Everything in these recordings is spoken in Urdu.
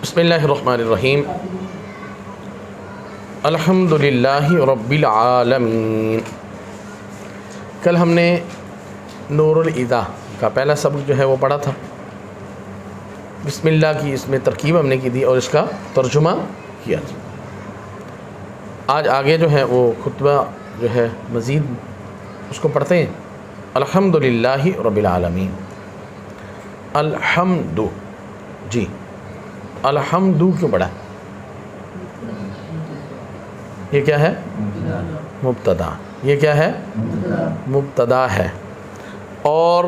بسم اللہ الرحمن الرحیم الحمدللہ رب العالمین۔ کل ہم نے نور الایضاح کا پہلا سبق جو ہے وہ پڑھا تھا۔ بسم اللہ کی اس میں ترکیب ہم نے کی تھی اور اس کا ترجمہ کیا تھا۔ آج آگے جو ہے وہ خطبہ جو ہے مزید اس کو پڑھتے ہیں۔ الحمدللہ رب العالمین۔ الحمد، جی الحمد کیوں پڑھا؟ یہ کیا ہے؟ مبتدا۔ یہ کیا ہے؟ مبتدا ہے۔ اور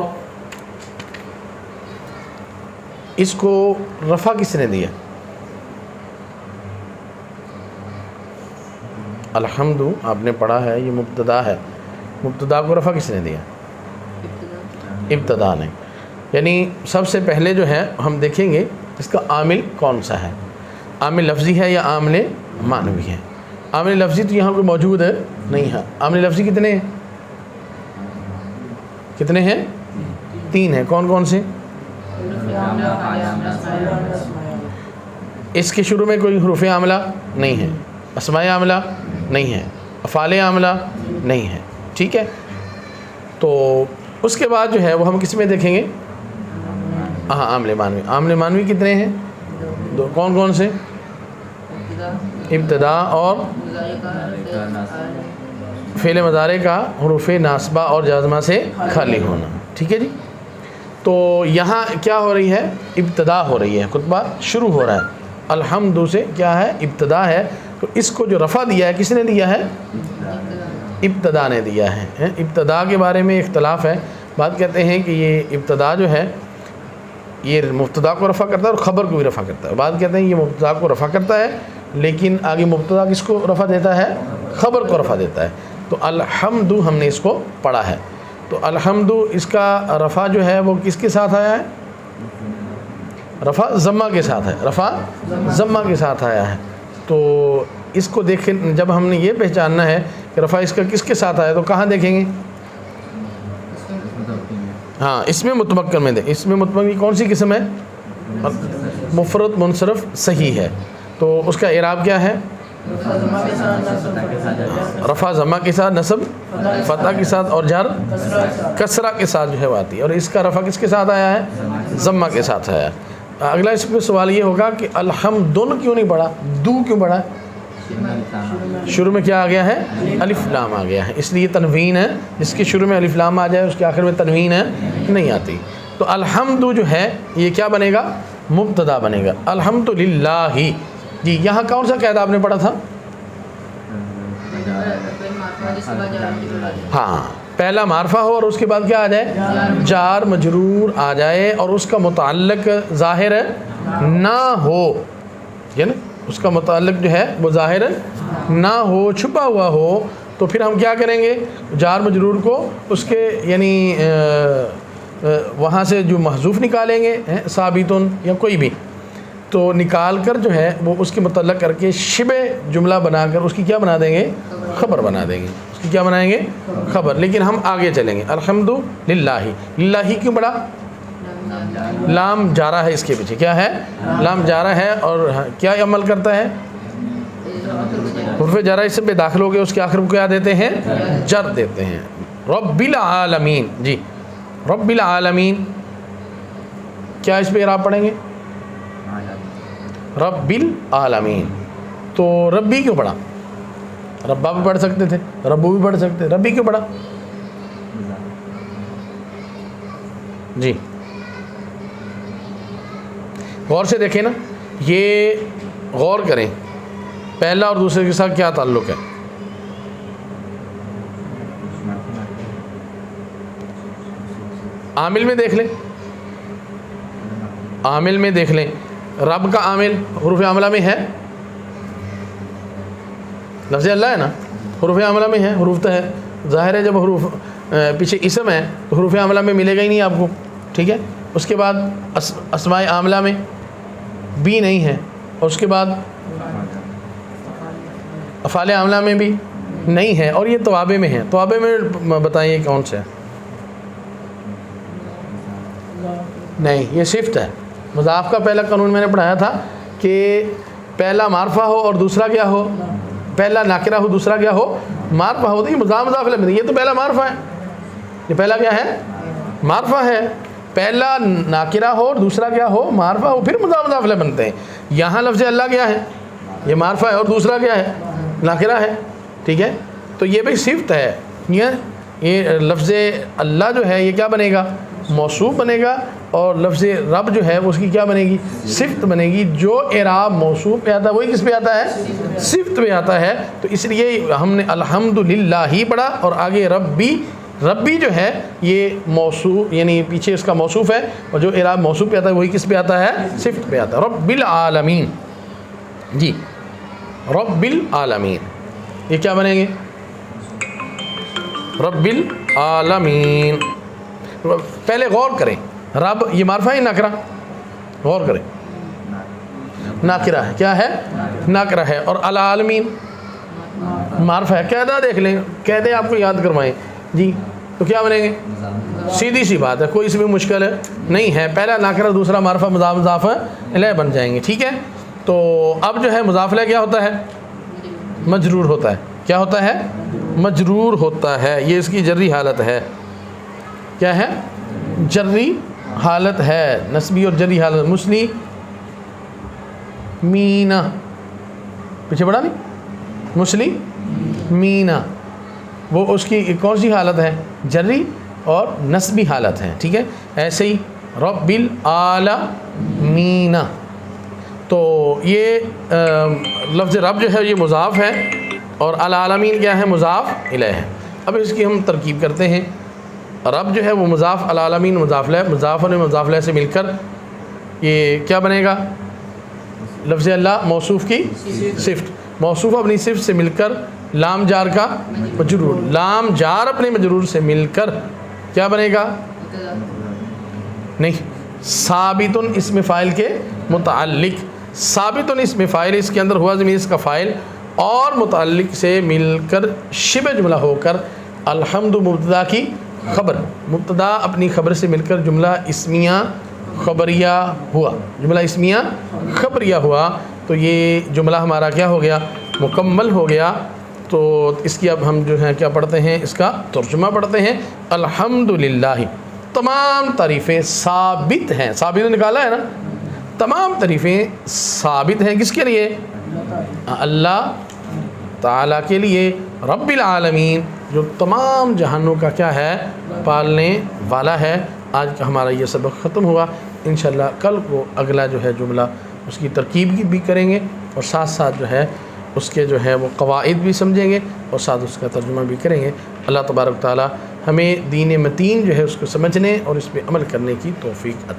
اس کو رفع کس نے دیا؟ الحمد آپ نے پڑھا ہے، یہ مبتدا ہے، مبتدا کو رفع کس نے دیا؟ ابتدا نے۔ یعنی سب سے پہلے جو ہے ہم دیکھیں گے اس کا عامل کون سا ہے، عامل لفظی ہے یا عامل معنوی ہے۔ عامل لفظی تو یہاں پہ موجود ہے نہیں ہے۔ عامل لفظی کتنے ہیں؟ کتنے ہیں؟ 3 ہیں۔ کون کون سے؟ اس کے شروع میں کوئی حروف عاملہ نہیں ہے، اسماء عاملہ نہیں ہے، افعال عاملہ نہیں ہے، ٹھیک ہے۔ تو اس کے بعد جو ہے وہ ہم کس میں دیکھیں گے؟ عامل معنوی۔ عامل معنوی کتنے ہیں؟ 2۔ کون کون سے؟ ابتدا اور فعل مضارع کا حروف ناصبہ اور جازمہ سے خالی ہونا، ٹھیک ہے جی۔ تو یہاں کیا ہو رہی ہے؟ ابتدا ہو رہی ہے، خطبہ شروع ہو رہا ہے۔ الحمد سے کیا ہے؟ ابتدا ہے۔ تو اس کو جو رفع دیا ہے کس نے دیا ہے؟ ابتدا نے دیا ہے۔ ابتدا کے بارے میں اختلاف ہے۔ بعض کہتے ہیں کہ یہ ابتدا جو ہے یہ مبتدا کو رفع کرتا ہے اور خبر کو بھی رفع کرتا ہے۔ بعض کہتے ہیں یہ مبتدا کو رفع کرتا ہے لیکن آگے مبتدا کس کو رفع دیتا ہے؟ خبر کو رفع دیتا ہے۔ تو الحمد ہم نے اس کو پڑھا ہے۔ تو الحمد اس کا رفع جو ہے وہ کس کے ساتھ آیا ہے؟ رفع ضمہ کے ساتھ ہے، رفع ضمہ کے ساتھ آیا ہے۔ تو اس کو دیکھیں، جب ہم نے یہ پہچاننا ہے کہ رفع اس کا کس کے ساتھ آیا تو کہاں دیکھیں گے؟ ہاں، اس میں متمکن میں اس میں متمکن کی کون سی قسم ہے؟ مفرد منصرف صحیح ہے۔ تو اس کا اعراب کیا ہے؟ رفع ضمہ کے ساتھ، نصب فتح کے ساتھ اور جر کسرہ کے ساتھ جو ہے وہ آتی ہے۔ اور اس کا رفع کس کے ساتھ آیا ہے؟ ضمہ کے ساتھ آیا ہے۔ اگلا اس پہ سوال یہ ہوگا کہ الحمدن کیوں نہیں پڑھا؟ دو کیوں پڑھا؟ شروع میں کیا آ گیا ہے؟ الف لام آ گیا ہے، اس لیے تنوین ہے۔ جس کے شروع میں الف لام آ جائے اس کے آخر میں تنوین ہے نہیں آتی۔ تو الحمد جو ہے یہ کیا بنے گا؟ مبتدا بنے گا۔ الحمدللہ، جی یہاں کون سا قاعدہ آپ نے پڑھا تھا؟ ہاں، پہلا معرفہ ہو اور اس کے بعد کیا آ جائے؟ جار مجرور آ جائے اور اس کا متعلق ظاہر نہ ہو، یعنی اس کا متعلق جو ہے وہ ظاہر نہ ہو، چھپا ہوا ہو، تو پھر ہم کیا کریں گے؟ جار مجرور کو اس کے یعنی وہاں سے جو محذوف نکالیں گے، ثابتن یا کوئی بھی، تو نکال کر جو ہے وہ اس کے متعلق کر کے شبہ جملہ بنا کر اس کی کیا بنا دیں گے؟ خبر بنا دیں گے۔ اس کی کیا بنائیں گے؟ خبر۔ لیکن ہم آگے چلیں گے۔ الحمدللہ، للہ کیوں بڑا؟ لام جارہ ہے، اس کے پیچھے کیا ہے؟ لام جارہ ہے اور کیا عمل کرتا ہے؟ حرف جارہ اس پہ داخل ہو گئے، اس کے آخر کو کیا دیتے ہیں؟ جر دیتے ہیں۔ رب العالمین، جی رب العالمین، کیا اس پہ اعراب پڑھیں گے؟ رب العالمین۔ تو ربی کیوں پڑھا؟ ربا بھی پڑھ سکتے تھے، ربو بھی پڑھ سکتے، ربی کیوں پڑھا؟ جی غور سے دیکھیں نا، یہ غور کریں پہلا اور دوسرے کے ساتھ کیا تعلق ہے۔ عامل میں دیکھ لیں، عامل میں دیکھ لیں، رب کا عامل حروف عاملہ میں ہے، لفظ اللہ ہے نا، حروف عاملہ میں ہے، حروف تو ہے، ظاہر ہے جب حروف پیچھے اسم ہے تو حروف عاملہ میں ملے گا ہی نہیں آپ کو، ٹھیک ہے۔ اس کے بعد اسماء عاملہ میں بھی نہیں ہے، اور اس کے بعد افعال عاملہ میں بھی نہیں ہے، اور یہ توابع میں ہے۔ توابع میں بتائیے کون سے؟ نہیں، یہ صفت ہے۔ مضاف کا پہلا قانون میں نے پڑھایا تھا کہ پہلا معرفہ ہو اور دوسرا کیا ہو، پہلا ناکرہ ہو دوسرا کیا ہو معرفہ ہو، تو یہ مضاف مضاف الیہ، یہ تو پہلا معرفہ ہے، یہ پہلا کیا ہے معرفہ ہے، پہلا ناکرہ ہو اور دوسرا کیا ہو معرفہ ہو، پھر مضاف مضاف الیہ بنتے ہیں۔ یہاں لفظ اللہ کیا ہے، یہ معرفہ ہے اور دوسرا کیا ہے ناکرہ ہے، ٹھیک ہے، تو یہ بھی صفت ہے، یہ لفظ اللہ جو ہے یہ کیا بنے گا موصوف بنے گا، اور لفظ رب جو ہے وہ اس کی کیا بنے گی صفت بنے گی۔ جو اعراب موصوف پہ آتا ہے وہی کس پہ آتا ہے صفت پہ آتا ہے، تو اس لیے ہم نے الحمدللہ ہی پڑھا، اور آگے ربی جو ہے یہ موصوف یعنی پیچھے اس کا موصوف ہے، اور جو اعراب موصوف پہ آتا ہے وہی کس پہ آتا ہے صفت پہ آتا ہے۔ رب العالمین، جی رب العالمین یہ کیا بنیں گے رب العالمین۔ پہلے غور کریں، رب یہ معرفہ ہے ناکرہ، غور کریں ناکرہ ہے، کیا ہے ناکرہ ہے، اور العالمین معرفہ ہے۔ قاعدہ دیکھ لیں، قاعدے آپ کو یاد کروائیں جی، تو کیا بنیں گے سیدھی سی بات ہے، کوئی اس میں مشکل نہیں ہے، پہلا ناکرہ دوسرا معرفہ مضاف مضاف الیہ بن جائیں گے، ٹھیک ہے۔ تو اب جو ہے مضاف الیہ کیا ہوتا ہے مجرور ہوتا ہے، کیا ہوتا ہے مجرور ہوتا ہے، یہ اس کی جری حالت ہے، کیا ہے جری حالت ہے، نسبی اور جری حالت۔ مسلی مینا پیچھے پڑھا نہیں، مسلی مینا وہ اس کی کون سی حالت ہے جری اور نسبی حالت ہے، ٹھیک ہے۔ ایسے ہی رب العالمین، تو یہ لفظ رب جو ہے یہ مضاف ہے، اور العالمین کیا ہے مضاف الیہ ہے۔ اب اس کی ہم ترکیب کرتے ہیں، رب جو ہے وہ مضاف، العالمین مضاف الیہ، مضاف اور مضاف الیہ سے مل کر یہ کیا بنے گا لفظ اللہ موصوف کی صفت، موصوف اپنی صفت سے مل کر لام جار کا مجرور، لام جار اپنے مجرور سے مل کر کیا بنے گا نہیں ثابت اسم فاعل کے متعلق، ثابت اسم فاعل اس کے اندر ہوا ضمیر اس کا فاعل، اور متعلق سے مل کر شبہ جملہ ہو کر الحمد مبتدا کی خبر، مبتدا اپنی خبر سے مل کر جملہ اسمیہ خبریہ ہوا، جملہ اسمیہ خبریہ ہوا، تو یہ جملہ ہمارا کیا ہو گیا مکمل ہو گیا۔ تو اس کی اب ہم جو ہے کیا پڑھتے ہیں، اس کا ترجمہ پڑھتے ہیں۔ الحمدللہ تمام تعریفیں ثابت ہیں، ثابت نکالا ہے نا، تمام تعریفیں ثابت ہیں کس کے لیے اللہ تعالیٰ کے لیے، رب العالمین جو تمام جہانوں کا کیا ہے پالنے والا ہے۔ آج کا ہمارا یہ سبق ختم ہوا، انشاءاللہ کل کو اگلا جو ہے جملہ اس کی ترکیب بھی کریں گے، اور ساتھ ساتھ جو ہے اس کے جو ہے وہ قواعد بھی سمجھیں گے، اور ساتھ اس کا ترجمہ بھی کریں گے۔ اللہ تبارک تعالیٰ ہمیں دین متین جو ہے اس کو سمجھنے اور اس پہ عمل کرنے کی توفیق عطا